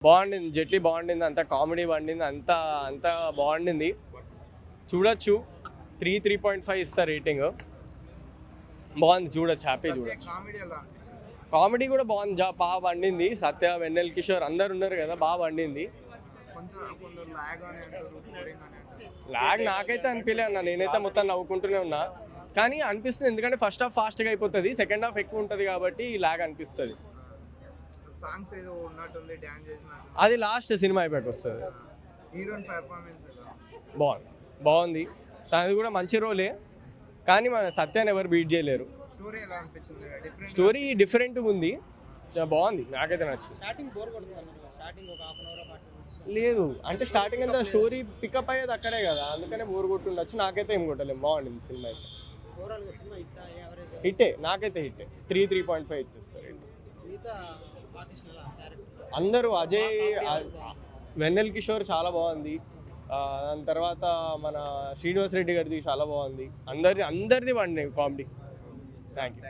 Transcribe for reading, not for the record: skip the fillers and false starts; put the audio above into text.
బాగుండింది, జెట్లీ బాగుండింది, అంతా కామెడీ పండింది, అంతా అంతా బాగుండింది, చూడొచ్చు. 3.5 ఇస్తా రేటింగ్. బాగుంది, చూడొచ్చు, హ్యాపీ చూడొచ్చు. కామెడీ కూడా బాగుంది, బాగా పండింది. సత్య, వెన్నెల్ కిషోర్ అందరు ఉన్నారు కదా, బాగా పండింది. లాగ్ నాకైతే అనిపించలే అన్న, నేనైతే మొత్తం నవ్వుకుంటూనే ఉన్నా. కానీ అనిపిస్తుంది, ఎందుకంటే ఫస్ట్ హాఫ్ ఫాస్ట్గా అయిపోతుంది, సెకండ్ హాఫ్ ఎక్కువ ఉంటుంది కాబట్టి లాగ్ అనిపిస్తుంది. సాంగ్స్ ఏదో ఉన్నట్టుంది, డాన్స్ చేసినట్టు. అది లాస్ట్ సినిమా అయిపోయాక వస్తుంది. హీరోయిన్ పెర్ఫార్మెన్స్ బాగుంది. తనది కూడా మంచి రోలే, కానీ మన సత్యాన్ని ఎవరు బీట్ చేయలేరు. స్టోరీ ఎలా అనిపించింది? డిఫరెంట్ స్టోరీ డిఫరెంట్గా ఉంది, చాలా బాగుంది, నాకైతే నచ్చింది. స్టార్టింగ్ బోర్ కొడుతుంది, స్టార్టింగ్ ఒక హాఫ్ అన్ అవర్ 40 minutes లేదు అంటే స్టార్టింగ్ అంతా స్టోరీ పికప్ అయ్యేది అక్కడే కదా, అందుకనే బోర్ కొట్టుండొచ్చు. నాకైతే ఏం కొట్టలేదు, బాగుండింది సినిమా అయితే. ఓవరాల్గా సినిమా హిట్టా, యావరేజ్? హిట్టే, నాకైతే హిట్టే. 3.5 ఇచ్చేస్తారు. మిగతా ఆర్టిస్టుల క్యారెక్టర్ అందరూ అజయ్, వెన్నెల్ కిషోర్ చాలా బాగుంది. దాని తర్వాత మన శ్రీనివాస్ రెడ్డి గారిది చాలా బాగుంది. అందరిది పండి కామెడీ. Thank you.